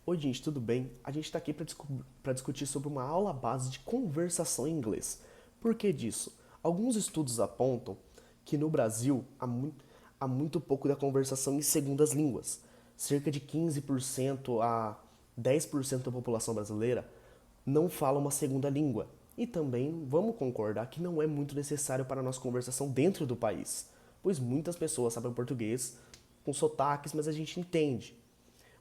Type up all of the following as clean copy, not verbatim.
Oi, gente, tudo bem? A gente está aqui para discutir sobre uma aula base de conversação em inglês. Por que disso? Alguns estudos apontam que no Brasil há muito pouco da conversação em segundas línguas. Cerca de 15% a 10% da população brasileira não fala uma segunda língua. E também vamos concordar que não é muito necessário para a nossa conversação dentro do país, pois muitas pessoas sabem português com sotaques, mas a gente entende.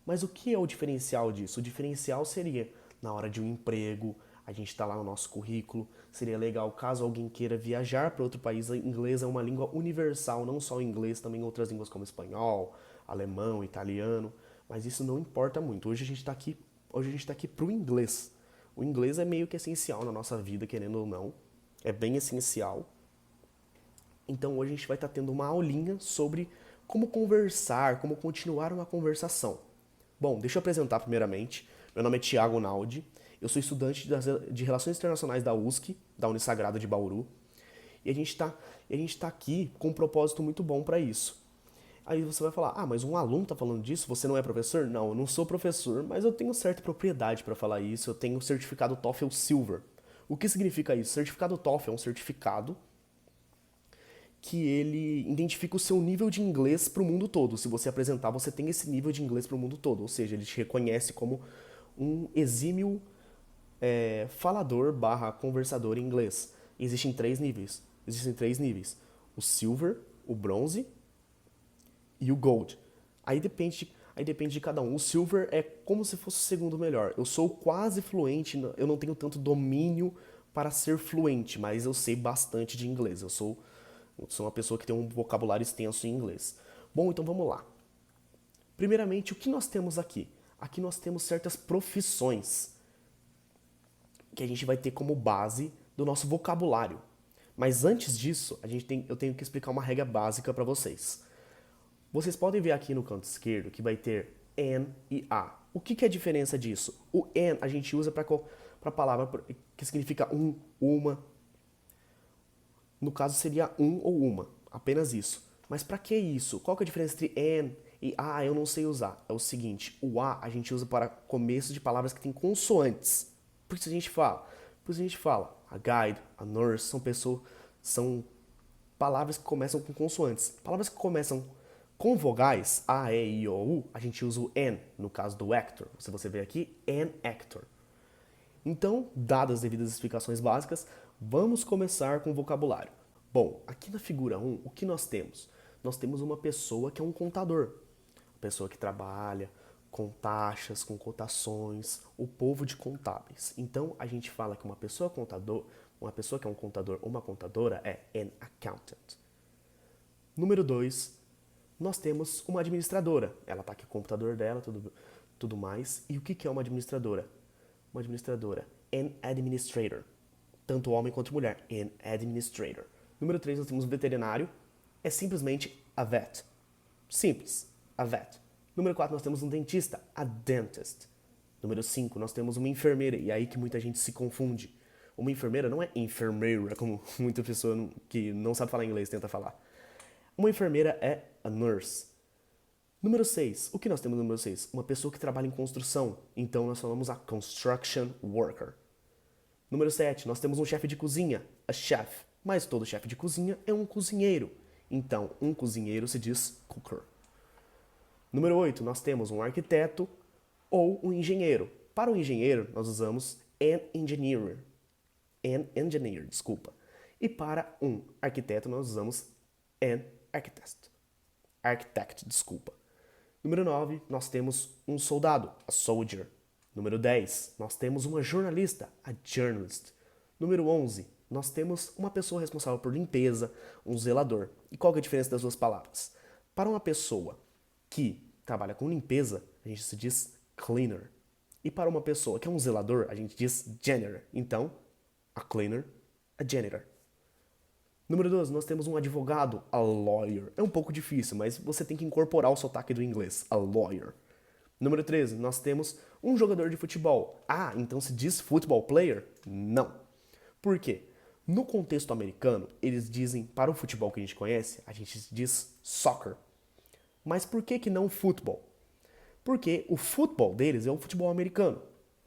Mas o que é o diferencial disso? O diferencial seria na hora de um emprego, a gente está lá no nosso currículo, seria legal caso alguém queira viajar para outro país, o inglês é uma língua universal, não só o inglês, também outras línguas como espanhol, alemão, italiano, mas isso não importa muito. Hoje a gente está aqui para o inglês. O inglês é meio que essencial na nossa vida, querendo ou não, é bem essencial. Então hoje a gente vai estar tendo uma aulinha sobre como conversar, como continuar uma conversação. Bom, deixa eu apresentar primeiramente. Meu nome é Thiago Naldi, eu sou estudante de Relações Internacionais da USC, da Unisagrada de Bauru, e a gente tá aqui com um propósito muito bom para isso. Aí você vai falar, mas um aluno está falando disso, você não é professor? Não, eu não sou professor, mas eu tenho certa propriedade para falar isso, eu tenho o certificado TOEFL Silver. O que significa isso? O certificado TOEFL é um certificado que ele identifica o seu nível de inglês para o mundo todo. Se você apresentar, você tem esse nível de inglês para o mundo todo. Ou seja, ele te reconhece como um exímio falador barra conversador em inglês. Existem três níveis. Existem três níveis. O silver, o bronze e o gold. Aí depende de cada um. O silver é como se fosse o segundo melhor. Eu sou quase fluente, eu não tenho tanto domínio para ser fluente, mas eu sei bastante de inglês. Eu sou uma pessoa que tem um vocabulário extenso em inglês. Bom, então vamos lá. Primeiramente, o que nós temos aqui? Aqui nós temos certas profissões que a gente vai ter como base do nosso vocabulário. Mas antes disso, eu tenho que explicar uma regra básica para vocês. Vocês podem ver aqui no canto esquerdo que vai ter an e a. O que é a diferença disso? O an a gente usa para a palavra que significa um, uma. No caso seria um ou uma, apenas isso. Mas para que isso? Qual que é a diferença entre an e a eu não sei usar? É o seguinte, o a gente usa para começo de palavras que têm consoantes. Por isso a gente fala. Por isso a gente fala, a guide, a nurse, são palavras que começam com consoantes. Palavras que começam com vogais, a, e, i, o, u, a gente usa o n, no caso do actor. Se você ver aqui, an actor. Então, dadas as devidas explicações básicas, vamos começar com o vocabulário. Bom, aqui na figura 1, o que nós temos? Nós temos uma pessoa que é um contador. Uma pessoa que trabalha com taxas, com cotações, o povo de contábeis. Então, a gente fala que uma pessoa que é um contador ou uma contadora é an accountant. Número 2, nós temos uma administradora. Ela está aqui com o computador dela, tudo mais. E o que é uma administradora? Uma administradora, an administrator. Tanto homem quanto mulher, an administrator. Número 3, nós temos um veterinário, é simplesmente a vet. Simples, a vet. Número 4, nós temos um dentista, a dentist. Número 5, nós temos uma enfermeira, e é aí que muita gente se confunde. Uma enfermeira não é enfermeira, como muita pessoa que não sabe falar inglês tenta falar. Uma enfermeira é a nurse. Número 6. O que nós temos no número 6? Uma pessoa que trabalha em construção. Então nós falamos a construction worker. Número 7. Nós temos um chefe de cozinha, a chef. Mas todo chefe de cozinha é um cozinheiro. Então um cozinheiro se diz cooker. Número 8. Nós temos um arquiteto ou um engenheiro. Para o engenheiro nós usamos an engineer. An engineer, desculpa. E para um arquiteto nós usamos an architect. Architect, desculpa. Número 9, nós temos um soldado, a soldier. Número 10, nós temos uma jornalista, a journalist. Número 11, nós temos uma pessoa responsável por limpeza, um zelador. E qual que é a diferença das duas palavras? Para uma pessoa que trabalha com limpeza, a gente se diz cleaner. E para uma pessoa que é um zelador, a gente diz janitor. Então, a cleaner, a janitor. Número 12, nós temos um advogado, a lawyer. É um pouco difícil, mas você tem que incorporar o sotaque do inglês, a lawyer. Número 13, nós temos um jogador de futebol. Ah, então se diz football player? Não. Por quê? No contexto americano, eles dizem, para o futebol que a gente conhece, a gente diz soccer. Mas por que não futebol? Porque o futebol deles é um futebol americano.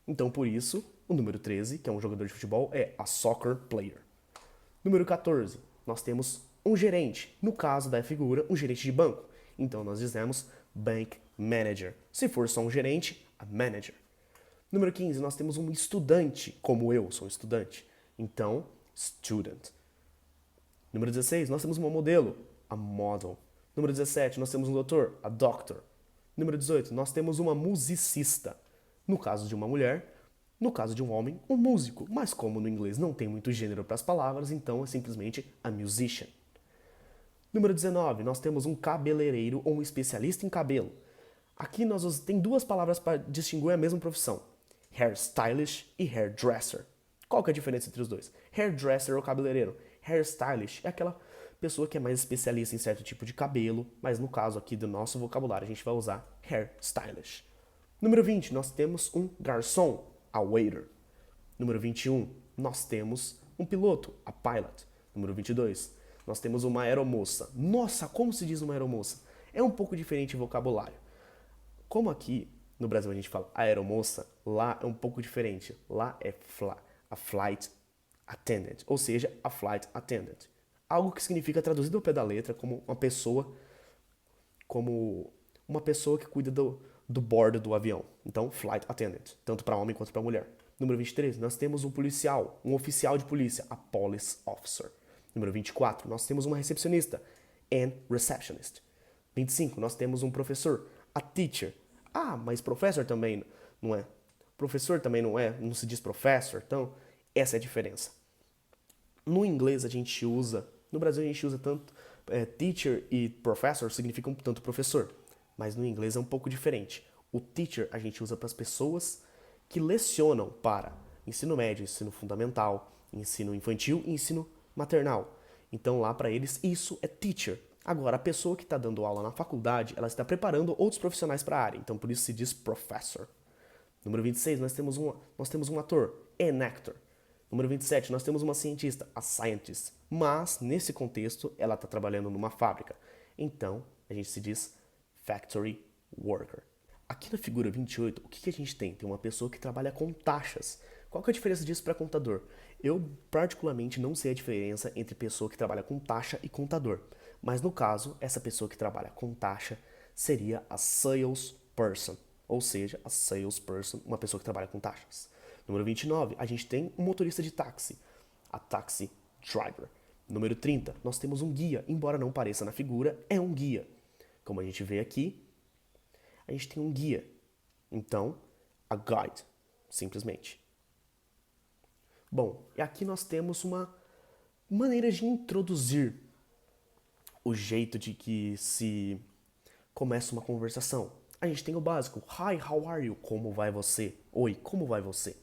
Então, por isso, o número 13, que é um jogador de futebol, é a soccer player. Número 14, nós temos um gerente. No caso da figura, um gerente de banco. Então, nós dizemos bank manager. Se for só um gerente, a manager. Número 15, nós temos um estudante, como eu sou um estudante. Então, student. Número 16, nós temos uma modelo, a model. Número 17, nós temos um doutor, a doctor. Número 18, nós temos uma musicista. No caso de uma mulher, no caso de um homem, um músico. Mas como no inglês não tem muito gênero para as palavras, então é simplesmente a musician. Número 19, nós temos um cabeleireiro ou um especialista em cabelo. Aqui nós tem duas palavras para distinguir a mesma profissão. Hairstylist e hairdresser. Qual que é a diferença entre os dois? Hairdresser ou cabeleireiro. Hairstylist é aquela pessoa que é mais especialista em certo tipo de cabelo, mas no caso aqui do nosso vocabulário a gente vai usar hairstylist. Número 20, nós temos um garçom, a waiter. Número 21, nós temos um piloto, a pilot. Número 22, nós temos uma aeromoça. Nossa, como se diz uma aeromoça? É um pouco diferente o vocabulário. Como aqui no Brasil a gente fala aeromoça, lá é um pouco diferente. Lá é a flight attendant, ou seja, a flight attendant. Algo que significa, traduzido ao pé da letra, como uma pessoa que cuida do bordo do avião. Então, flight attendant, tanto para homem quanto para mulher. Número 23, nós temos um policial, um oficial de polícia, a police officer. Número 24, nós temos uma recepcionista, an receptionist. 25, nós temos um professor, a teacher. Ah, mas professor também não é. Professor também não é, não se diz professor, então essa é a diferença. No inglês a gente usa, no Brasil a gente usa tanto teacher e professor significam tanto professor, mas no inglês é um pouco diferente. O teacher a gente usa para as pessoas que lecionam para ensino médio, ensino fundamental, ensino infantil e ensino maternal. Então lá para eles isso é teacher. Agora a pessoa que está dando aula na faculdade, ela está preparando outros profissionais para a área, então por isso se diz professor. Número 26, nós temos um ator, an actor. Número 27, nós temos uma cientista, a scientist. Mas, nesse contexto, ela está trabalhando numa fábrica. Então, a gente se diz factory worker. Aqui na figura 28, o que a gente tem? Tem uma pessoa que trabalha com taxas. Qual que é a diferença disso para contador? Eu, particularmente, não sei a diferença entre pessoa que trabalha com taxa e contador. Mas, no caso, essa pessoa que trabalha com taxa seria a salesperson. Ou seja, a salesperson, uma pessoa que trabalha com taxas. Número 29, a gente tem um motorista de táxi, a taxi driver. Número 30, nós temos um guia, embora não pareça na figura, é um guia. Como a gente vê aqui, a gente tem um guia. Então, a guide, simplesmente. Bom, e aqui nós temos uma maneira de introduzir o jeito de que se começa uma conversação. A gente tem o básico, hi, how are you? Como vai você? Oi, como vai você?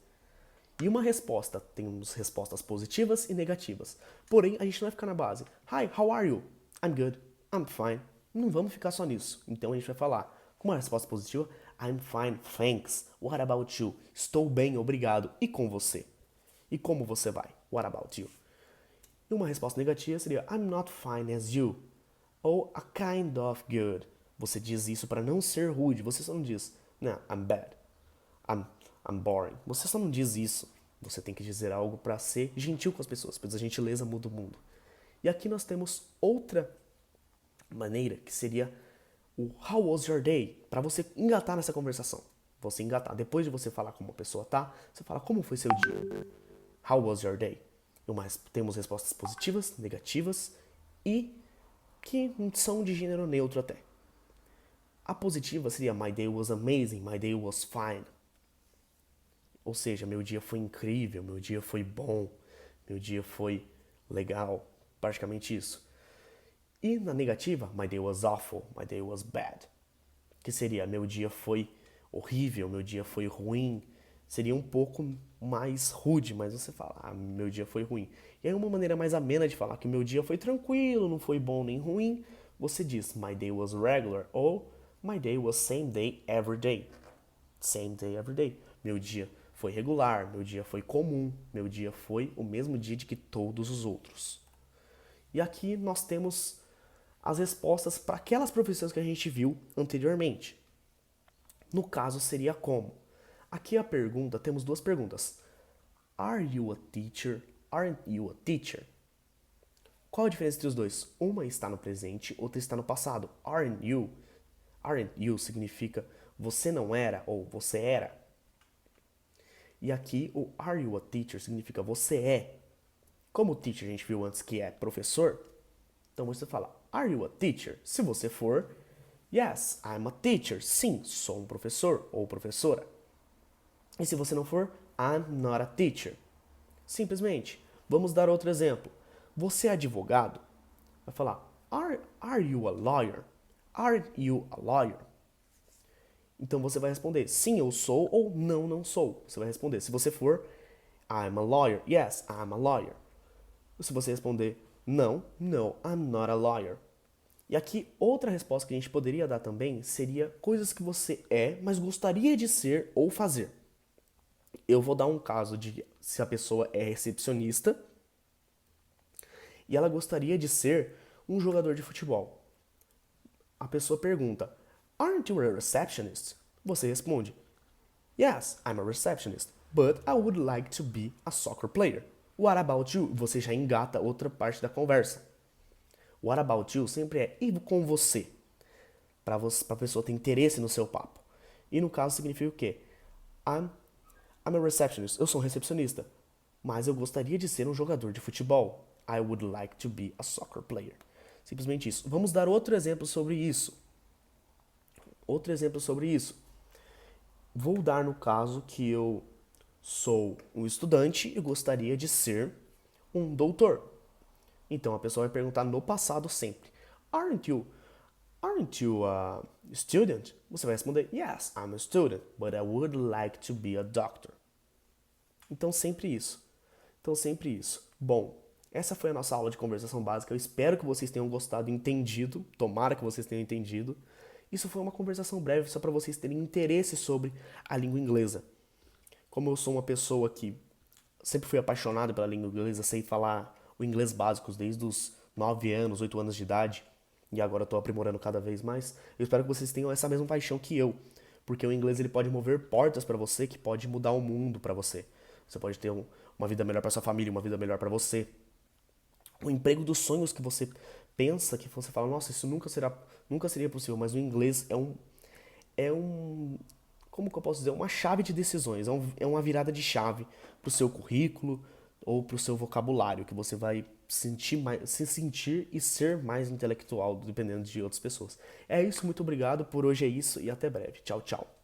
E uma resposta, temos respostas positivas e negativas. Porém, a gente não vai ficar na base. Hi, how are you? I'm good. I'm fine. Não vamos ficar só nisso. Então a gente vai falar com uma resposta positiva. I'm fine, thanks. What about you? Estou bem, obrigado. E com você? E como você vai? What about you? E uma resposta negativa seria I'm not fine as you. Ou a kind of good. Você diz isso para não ser rude. Você só não diz, não, I'm bad. I'm boring. Você só não diz isso. Você tem que dizer algo para ser gentil com as pessoas, pois a gentileza muda o mundo. E aqui nós temos outra maneira, que seria o How was your day? Para você engatar nessa conversação. Você engatar. Depois de você falar como uma pessoa tá, você fala como foi seu dia. How was your day? Temos respostas positivas, negativas e que são de gênero neutro até. A positiva seria My day was amazing, my day was fine. Ou seja, meu dia foi incrível, meu dia foi bom, meu dia foi legal, praticamente isso. E na negativa, my day was awful, my day was bad. Que seria, meu dia foi horrível, meu dia foi ruim. Seria um pouco mais rude, mas você fala, meu dia foi ruim. E aí uma maneira mais amena de falar que meu dia foi tranquilo, não foi bom nem ruim, você diz, my day was regular, ou my day was same day every day. Same day every day. Meu dia foi regular, meu dia foi comum, meu dia foi o mesmo dia de que todos os outros. E aqui nós temos as respostas para aquelas profissões que a gente viu anteriormente. No caso, seria como? Aqui a pergunta, temos duas perguntas. Are you a teacher? Aren't you a teacher? Qual a diferença entre os dois? Uma está no presente, outra está no passado. Aren't you? Aren't you significa você não era ou você era. E aqui o are you a teacher significa você é. Como o teacher a gente viu antes que é professor, então você fala are you a teacher? Se você for, yes, I'm a teacher. Sim, sou um professor ou professora. E se você não for, I'm not a teacher. Simplesmente. Vamos dar outro exemplo. Você é advogado? Vai falar are you a lawyer? Aren't you a lawyer? Então você vai responder sim, eu sou ou não, não sou. Você vai responder. Se você for, I'm a lawyer. Yes, I'm a lawyer. Se você responder não, no, I'm not a lawyer. E aqui outra resposta que a gente poderia dar também seria coisas que você é, mas gostaria de ser ou fazer. Eu vou dar um caso de se a pessoa é recepcionista e ela gostaria de ser um jogador de futebol. A pessoa pergunta, aren't you a receptionist? Você responde, yes, I'm a receptionist, but I would like to be a soccer player. What about you? Você já engata outra parte da conversa. What about you sempre é e com você, para a pessoa ter interesse no seu papo. E no caso significa o quê? I'm a receptionist. Eu sou um recepcionista, mas eu gostaria de ser um jogador de futebol. I would like to be a soccer player. Simplesmente isso. Vamos dar outro exemplo sobre isso. Outro exemplo sobre isso. Vou dar no caso que eu sou um estudante e gostaria de ser um doutor. Então a pessoa vai perguntar no passado sempre. Aren't you a student? Você vai responder, yes, I'm a student, but I would like to be a doctor. Então sempre isso. Bom, essa foi a nossa aula de conversação básica. Eu espero que vocês tenham gostado e entendido. Tomara que vocês tenham entendido. Isso foi uma conversação breve só para vocês terem interesse sobre a língua inglesa. Como eu sou uma pessoa que sempre fui apaixonado pela língua inglesa, sei falar o inglês básico desde os 9 anos, 8 anos de idade, e agora estou aprimorando cada vez mais, eu espero que vocês tenham essa mesma paixão que eu, porque o inglês ele pode mover portas para você, que pode mudar o mundo para você. Você pode ter uma vida melhor para sua família, uma vida melhor para você. O emprego dos sonhos que você pensa, que você fala, nossa, isso nunca seria possível, mas o inglês como que eu posso dizer, uma chave de decisões, é uma virada de chave para o seu currículo ou para o seu vocabulário, que você vai se sentir e ser mais intelectual, dependendo de outras pessoas. É isso, muito obrigado, por hoje é isso e até breve. Tchau, tchau.